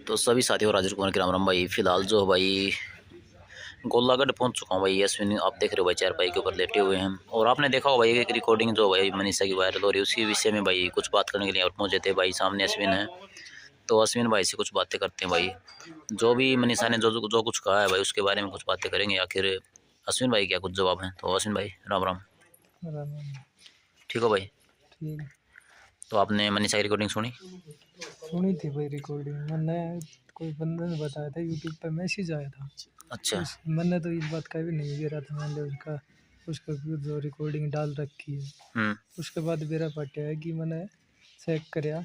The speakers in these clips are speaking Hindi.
तो सभी साथियों राजेश कुमार के राम राम भाई। फिलहाल जो भाई गोलागढ़ पहुंच चुका हूं भाई। अश्विन आप देख रहे हो भाई चारपाई के ऊपर लेटे हुए हैं। और आपने देखा हो भाई एक रिकॉर्डिंग जो भाई मनीषा की वायरल हो रही है, उसी विषय में भाई कुछ बात करने के लिए और पहुंचे थे भाई। सामने अश्विन है, तो अश्विन भाई से कुछ बातें करते हैं भाई। जो भी मनीषा ने जो कुछ कहा है भाई उसके बारे में कुछ बातें करेंगे। आखिर अश्विन भाई क्या कुछ जवाब है। तो अश्विन भाई राम राम। ठीक हो भाई। ठीक। तो आपने मनीषा की रिकॉर्डिंग सुनी? सुनी थी भाई रिकॉर्डिंग। मैंने कोई बंदे ने बताया था, यूट्यूब पे मैसेज आया था। अच्छा। मैंने तो इस बात का भी नहीं गिरा था। मैंने उसका जो रिकॉर्डिंग डाल रखी है, उसके बाद मेरा पटा है कि मैंने चेक कराया।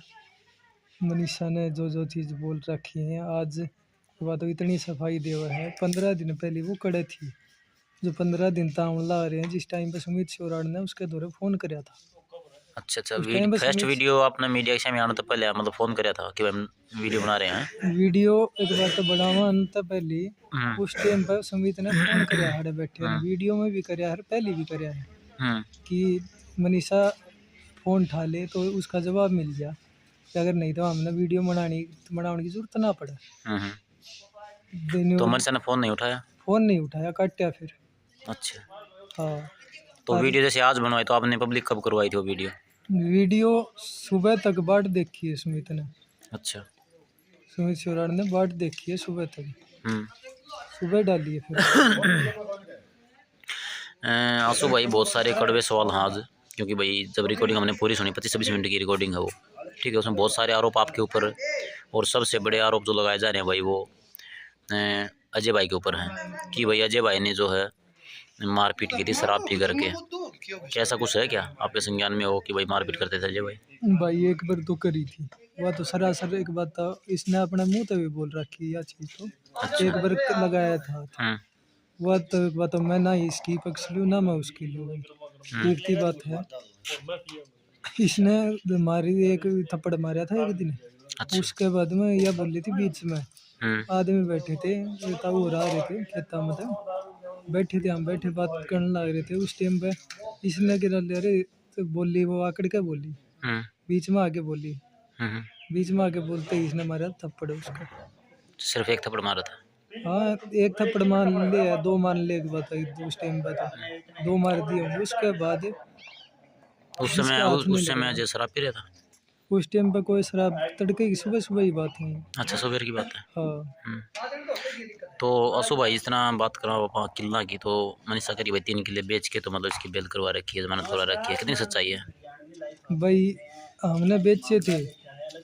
मनीषा ने जो जो चीज़ बोल रखी है आज के बाद तो इतनी सफाई देवा है। 15 दिन पहले वो कड़े थी, जो 15 दिन ताम ला रहे हैं। जिस टाइम पे सुमित शिवराड़ ने उसके दौरे फ़ोन कराया था। अच्छा अच्छा। उस टाइम पे फर्स्ट वीडियो आपने मीडिया के सामने आने तो पहले मतलब फ़ोन कराया था कि हम वीडियो बना रहे हैं। वीडियो एक बार तो बढ़ावा अंत पहले उस टाइम पर सुमित ने फ़ोन कराया है बैठे हैं। वीडियो में भी कराया है, पहले भी कराया है कि मनीषा फ़ोन उठा ले तो उसका जवाब मिल गया कि अगर नहीं तो हमने वीडियो बनाने की जरूरत ना पड़े। तो मनीषा ने फ़ोन नहीं उठाया? फ़ोन नहीं उठाया, काटा फिर। अच्छा। हाँ। तो वीडियो जैसे आज बनवाई तो आपने पब्लिक कब करवाई थी वो वीडियो? वीडियो सुबह तक बाट देखी है सुमित ने। अच्छा। सुमित शिवराड़ ने बाट देखी है सुबह तक, सुबह डाली है फिर। आंसू भाई बहुत सारे कड़वे सवाल हैं आज, क्योंकि भाई जब रिकॉर्डिंग हमने पूरी सुनी 25-26 मिनट की रिकॉर्डिंग है वो, ठीक है। उसमें बहुत सारे आरोप आपके ऊपर, और सबसे बड़े आरोप जो लगाए जा रहे हैं भाई वो अजय भाई के ऊपर हैं कि भाई अजय भाई ने जो है मारपीट की थी शराब पी करके। क्या ऐसा कुछ है क्या आपके संज्ञान में हो कि भाई मारपीट करते थे अजय भाई? भाई एक बार तो करी थी वह तो सरासर एक बात था। इसने अपने मुंह तक भी बोल रखी है चीज़ तो। अच्छा। एक बार लगाया था वह तो एक बात तो मैं ना इसकी पक्ष लूँ ना मैं उसकी लूँ। एक ही बात है, इसने मारी एक थप्पड़ मारा था एक दिन। अच्छा। उसके बाद में यह बोली थी बीच में आदमी बैठे थे, वो रहा रहे थे खेता में बैठे थे, हम बैठे बात करने लग रहे थे। उस टाइम पे इसने गिरा ले रहे तो बोली, वो आकड़ के बोली, बीच में आके बोली। बीच में आके बोलते ही इसने मारा थप्पड़ उसका। सिर्फ एक थप्पड़ मारा था? हाँ, एक थप्पड़ मान ले, दो मान ले एक बात है। उस टाइम पे था दो मार दिए। उसके बाद उस समय अजय शराब पी रहा था? उस टाइम पे कोई शराब, तड़के की सुबह सुबह ही बात है। अच्छा, सुबह की बात है। हाँ। तो असु भाई इतना बात करा किला की, तो मनीषा करी भाई 3 किले बेच के तो मतलब इसकी बेल करवा रखी है, जमानत करवा रखी है। कितनी सच्चाई है? भाई हमने बेचे थे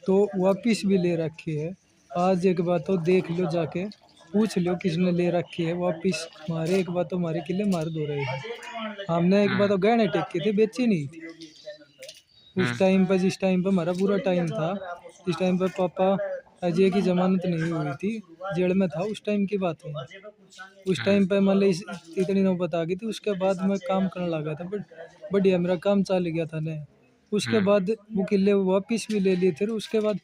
तो वापिस भी ले रखी है। आज एक बात तो देख लो, जाके पूछ लो किसने ले रखी है वापिस। मारे एक बात तो हमारे किले मार दो रहे हैं। हमने एक बात तो गहने टेके थे, बेची नहीं थी उस टाइम पर। जिस टाइम पर हमारा पूरा टाइम था, जिस टाइम पर पापा अजय की जमानत नहीं हुई थी, जेल में था, उस टाइम की बात है। उस टाइम पर मान ली इतनी नौबत आ गई थी। उसके बाद मैं काम करने लगा था, बट बढ़िया मेरा काम चल गया था ना। उसके बाद वो किले वापिस भी ले लिए थे। उसके बाद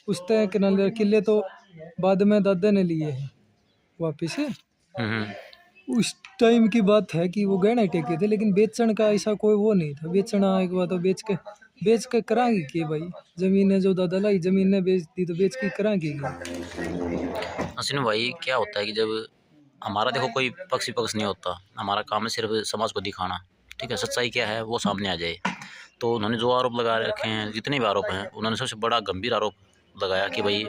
उस तय किले तो बाद में दादा ने लिए हैं वापिस। उस टाइम की बात है कि वो गहने टेके थे, लेकिन बेचने का ऐसा कोई वो नहीं था। बेचना एक बात तो बेच के कराएंगे कि भाई जमीन जो दादा लाई जमीन ने बेच दी तो बेच के कराएंगे। असीम भाई क्या होता है कि जब हमारा देखो कोई पक्ष विपक्ष नहीं होता, हमारा काम है सिर्फ समाज को दिखाना, ठीक है। सच्चाई क्या है वो सामने आ जाए। तो उन्होंने जो आरोप लगा रखे हैं, जितने भी आरोप हैं, उन्होंने सबसे बड़ा गंभीर आरोप लगाया कि भाई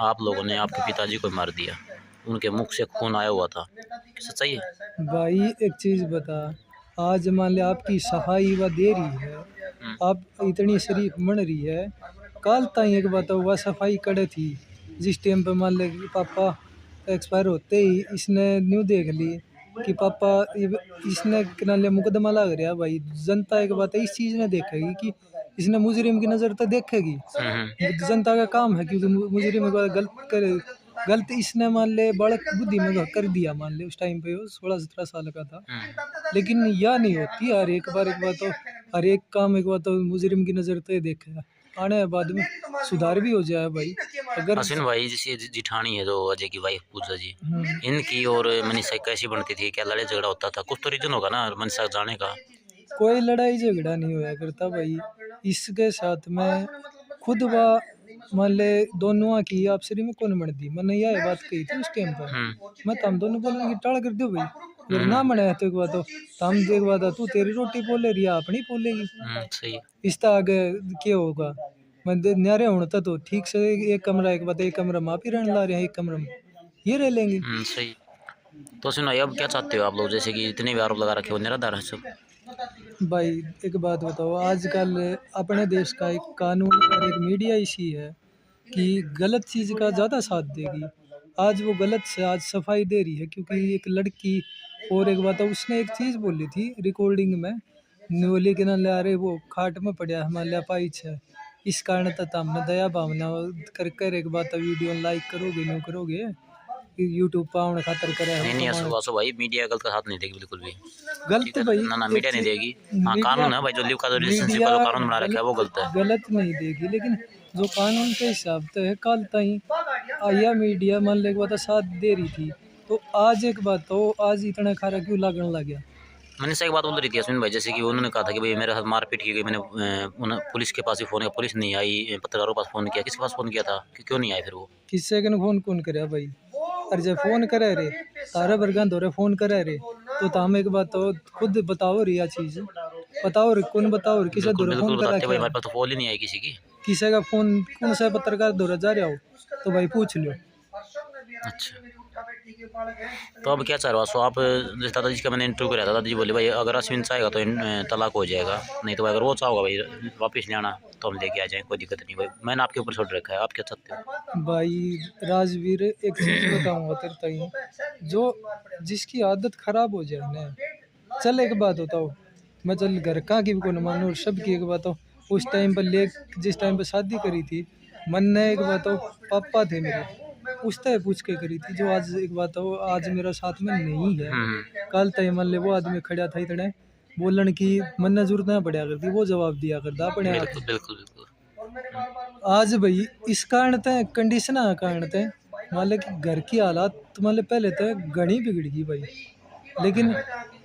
आप लोगों ने आपके पिताजी को मार दिया, उनके मुख से खून आया हुआ था। सच्चाई है भाई। एक चीज़ बता, आज मान ले आपकी सफाई वह दे रही है, आप इतनी शरीफ बन रही है। कल तक एक बात वह सफाई करे थी। जिस टाइम पे मान ले पापा एक्सपायर होते ही इसने न्यू देख ली कि पापा इसने किनारे मुकदमा लग रहा भाई। जनता एक बात है इस चीज़ ने देखेगी कि इसने मुजरिम की नज़र तो देखेगी। जनता का काम है, क्योंकि मुजरिम गलत इसने मान ले बालक बुद्धि में कर दिया। मान ले उस टाइम पे वो 16-17 साल का था, लेकिन यह नहीं होती। हर एक बार तो हर एक काम एक बार तो मुजरिम की नज़र तो देखेगा, आने बाद में सुधार भी हो जाए भाई। अगर अश्विन भाई जैसे जिठानी है जो अजय की वाइफ पूजा जी, इनकी और मनीषा कैसी बनती थी? क्या लड़ाई झगड़ा होता था? कुछ तो रीजन होगा ना मनीषा जाने का। कोई लड़ाई झगड़ा नहीं होया करता भाई इसके साथ में। खुद वह मान ले दोनों की आपसरी में कौन बन दी, मैंने यह बात कही थी उस टाइम पर। मैं तम दोनों बोलेंगे टाल कर दो भाई, अगर ना मना है तो एक बात हो तम एक बात हो, तू तेरी रोटी बोले रिया अपनी बोलेगी, सही है। इसका आगे क्या होगा। मैं न्यारे होता तो ठीक से एक कमरा एक बात, एक कमरा माँ भी रहने ला रहे हैं, एक कमरा में ये रह लेंगे। सही। तो सुनो अब क्या चाहते हो आप लोग, जैसे कि इतने भी आरोप लगा रखे हो निराधार है सब। भाई एक बात बताओ, आजकल अपने देश का एक कानून और एक मीडिया इसी है कि गलत चीज़ का ज़्यादा साथ देगी। आज वो गलत से आज सफाई दे रही है, क्योंकि एक लड़की और एक बात है, उसने एक चीज़ बोली थी रिकॉर्डिंग में, बोली कि ना ले आ रहे वो खाट में पड़ा हिमालय पाइच है, इस कारण तथा हमने दया भावना कर कर एक बात वीडियो लाइक करोगे न्यू करोगे यूट्यूब पाउन खातर करे नहीं नहीं हम असो भाई मीडिया गलत का साथ नहीं देगी बिल्कुल भी। गलत ठीक है भाई, ना, एक मीडिया नहीं चीज देगी। हाँ कानून है भाई, जो लिव का जो रिलेशनशिप का जो कानून बना रखा है वो गलत है। गलत नहीं देगी, लेकिन जो कानून के हिसाब से है कल तई आया मीडिया मान ले एक बात साथ दे रही थी, तो आज एक बात तो आज इतना खारा क्यों लगने लग गया। मनीषा एक बात बोल रही थी यास्मीन भाई, जैसे कि उन्होंने कहा था कि भाई मेरे साथ मारपीट की गई, मैंने उन्हें पुलिस के पास भी फ़ोन किया, पुलिस नहीं आई, पत्रकारों के पास फ़ोन किया, किसके पास फ़ोन किया था कि क्यों नहीं आए फिर वो। किससे कन फोन कौन करे भाई, अरे जब फोन करे रे तारा बरगंद हो रहे फोन करे रे, तो हम एक बात तो खुद बताओ रे, यह चीज बताओ रे, कौन बताओ रे, किसे बिल्कुल दौरा बिल्कुल फोन करा बताते भाई, क्या, हमारे पास तो कॉल ही नहीं आई किसी की। किसी का फोन कौन सा पत्रकार दौरा जा रहा हो तो भाई पूछ लो। अच्छा तो अब क्या चाह रहे हो सो आप, जैसे दादाजी का मैंने इंटरव्यू कराया था, दादाजी बोले भाई अगर अश्विन चाहेगा तो तलाक हो जाएगा, नहीं तो भाई अगर वो चाहोगा भाई वापस ले आना तो हम लेके आ जाएँ, कोई दिक्कत नहीं भाई, मैंने आपके ऊपर छोड़ रखा है, आप क्या चाहते हो। भाई राजवीर एक चीज बताऊंगा तेरे ताई, जो जिसकी आदत खराब हो जाए ना, चल एक बात बताओ, मैं चल घर का की भी को न मानू और सब की एक बात हो, उस टाइम पर ले जिस टाइम पर शादी करी थी मन ने एक बात हो, पापा थे मेरे उस तरह पूछ के करी थी, जो आज एक बात हो आज मेरा साथ में नहीं है, कल तय मान ले वो आदमी खड़ा था इतने बोलन की मन ने जरूरत ना पड़ा करती, वो जवाब दिया करता अपने आप। बिल्कुल बिल्कुल बिल्कुल। आज भाई इस कारण ते कंडीशन कारण ते मान ले कि घर की हालात तो मान ले पहले तो घनी बिगड़ गई भाई, लेकिन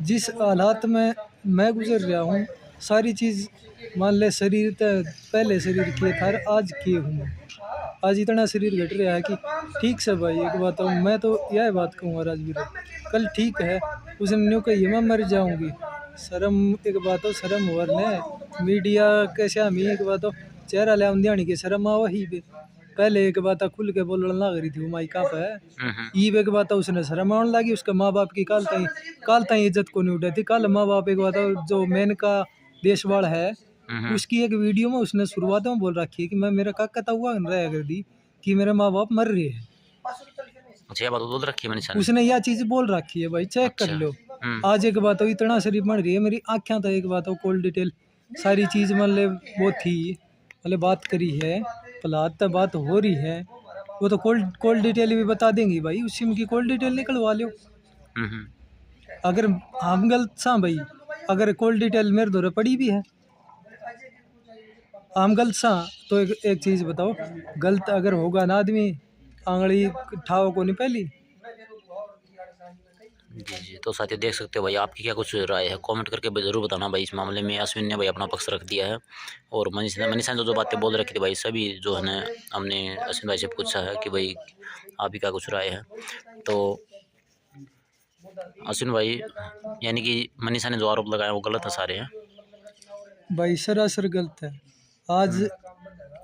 जिस हालात में मैं गुजर रहा हूँ सारी चीज़ मान ले शरीर ते पहले शरीर किए था और आज किए हूँ मैं, आज इतना शरीर घट रहा है कि ठीक से भाई एक बात हो, मैं तो यह बात कहूँगा राजवीर, कल ठीक है उसने न्यू कही मैं मर जाऊंगी, शर्म एक बात हो शर्म वरने मीडिया कैसे हम एक बात हो चेहरा ले दिहानी के शर्म आ वही पे पहले एक बात खुल के बोलने लग रही थी वो माइका पे, ईब एक बात उसने शर्म आने लगी, उसके माँ बाप की काल ताई इज्जत को नहीं उठाती, कल माँ बाप एक बात जो मेन का देशवाल है उसकी एक वीडियो में उसने शुरुआत में बोल रखी है कि मैं मेरा काका था हुआ रहा कर दी कि मेरे माँ बाप मर रहे हैं, अच्छा ये बात बोल रखी है मनीषा ने। उसने यह चीज बोल रखी है भाई, चेक कर अच्छा। लो। आज एक बात हो इतना शरीर बन रही है मेरी आँखें तो एक बात हो कोल डिटेल सारी चीज मतलब वो थी मतलब बात करी है पलाद तक बात हो रही है, वो तो कोल डिटेल भी बता देंगी भाई, उसी में की कोल डिटेल निकलवा लो। अगर हम गलत सा भाई, अगर कोल डिटेल मेरे दौरे पड़ी भी है हम गलत सा, तो एक चीज़ बताओ, गलत अगर होगा ना आदमी आंगली ठाव को नहीं पहली। जी जी तो साथियों देख सकते हो भाई, आपकी क्या कुछ राय है कमेंट करके ज़रूर बताना भाई, इस मामले में अश्विन ने भाई अपना पक्ष रख दिया है, और मनीषा ने जो बातें बोल रखी थी भाई सभी जो है ना हमने अश्विन भाई से पूछा है कि भाई आपकी क्या कुछ राय है। तो अश्विन भाई यानी कि मनीषा ने जो आरोप लगाया वो गलत है सारे हैं भाई सरासर गलत है। आज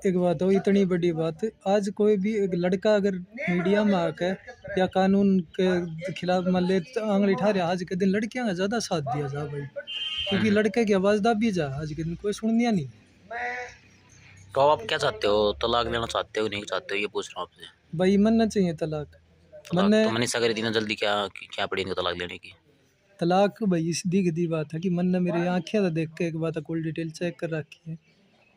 एक बात हो इतनी बड़ी बात, आज कोई भी एक लड़का अगर मीडिया में आकर या कानून के खिलाफ मान ले तो आंगली उठा रहा, आज के दिन लड़कियां का ज़्यादा साथ दिया जा भाई, क्योंकि लड़के की आवाज़ दाबी जा आज के दिन कोई सुननिया नहीं। तो आप क्या चाहते हो, तलाक लेना चाहते हो नहीं चाहते हो, ये पूछ रहा हूँ आपसे। भाई मनना चाहिए तलाक, तलाक तो मनीषा करी थी ना जल्दी, क्या क्या पड़ी इनको तलाक लेने की। तलाक भाई सीधी गदी बात है कि मन ने मेरी आंखें तो देख के एक बात कोल डिटेल चेक कर रखी है,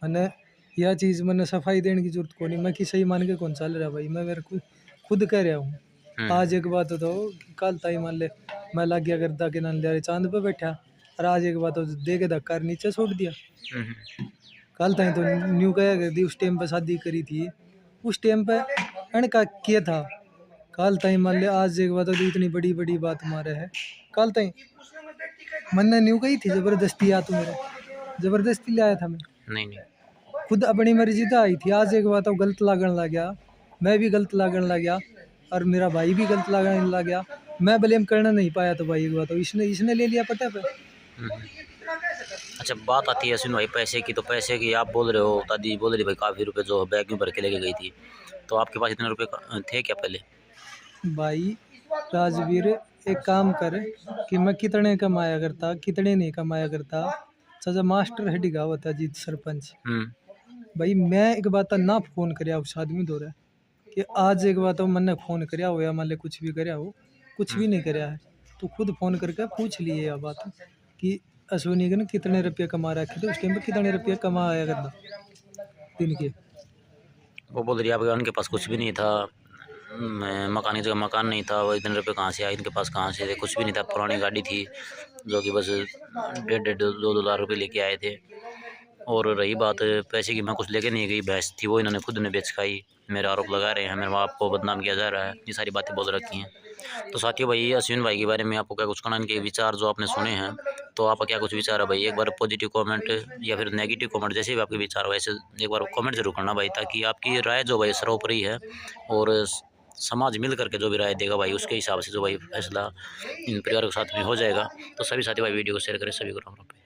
मैंने यह चीज़ मैंने सफाई देने की जरूरत को नहीं, मैं किसी मान के कौन चल रहा भाई, मैं मेरे को खुद कह रहा हूँ। आज एक बात तो कल ताई मान ले मैं लग गया करता के नान ले चांद पे बैठा, और आज एक बात दे के धक्का नीचे छोड़ दिया, कल ताई तो न्यू कह कर दी उस टाइम पे शादी करी थी उस टाइम पे का किया था, कल ताई मान ले आज एक बात इतनी बड़ी बड़ी बात मारे है, कल ताई मन ने न्यू कही थी जबरदस्ती आ तू मेरे जबरदस्ती ले आया था मैं, नहीं नहीं खुद अपनी मर्जी तो आई थी, आज एक बात गलत लागन लग गया, मैं भी गलत लागन लग गया और मेरा भाई भी गलत लागन लग गया। मैं ब्लेम करना नहीं पाया तो भाई एक बात इसने इसने ले लिया पटा पे। अच्छा, बात आती है सुन भाई पैसे की, तो पैसे की आप बोल रहे हो, दादी बोल रही भाई काफ़ी रुपए जो बैग में भर के लेके गई थी, तो आपके पास इतने रुपए थे क्या पहले? भाई राजवीर एक काम कर कि मैं कितने कमाया करता कितने नहीं कमाया करता, चाचा मास्टर है डिगा होता जीत सरपंच। भाई मैं एक बात ना फोन करया उस आदमी दो कि आज एक बात मैंने फोन करया हो या मान ले कुछ भी करया हो, कुछ भी नहीं करया है, तो खुद फोन करके पूछ लिए यह बात कि अश्विनी ने कितने रुपये कमा रखे थे, उस टाइम पे कितने रुपये कमाया करता दिन के। वो बोल रही है उनके पास कुछ भी नहीं था, मकान की जगह मकान नहीं था, वो इतने रुपए कहाँ से आए इनके पास, कहाँ से थे, कुछ भी नहीं था, पुरानी गाड़ी थी जो कि बस 1.5-2 लाख रुपए लेके आए थे। और रही बात पैसे की, मैं कुछ लेके नहीं गई, भैंस थी वो इन्होंने खुद ने बेच खाई, मेरा आरोप लगा रहे हैं, मेरे बाप को बदनाम किया जा रहा है, ये सारी बातें बोल रखी हैं। तो साथियों भाई अश्विन भाई के बारे में आपको क्या कुछ कहना, इनके विचार जो आपने सुने हैं, तो आपका क्या कुछ विचार है भाई? एक बार पॉजिटिव कमेंट या फिर नेगेटिव कमेंट जैसे भी आपके विचार हो ऐसे एक बार कमेंट जरूर करना भाई, ताकि आपकी राय जो भाई सर्वोपरि है, और समाज मिल करके जो भी राय देगा भाई उसके हिसाब से जो भाई फैसला इन परिवारों के साथ में हो जाएगा। तो सभी साथी भाई वीडियो को शेयर करें, सभी को राम राम।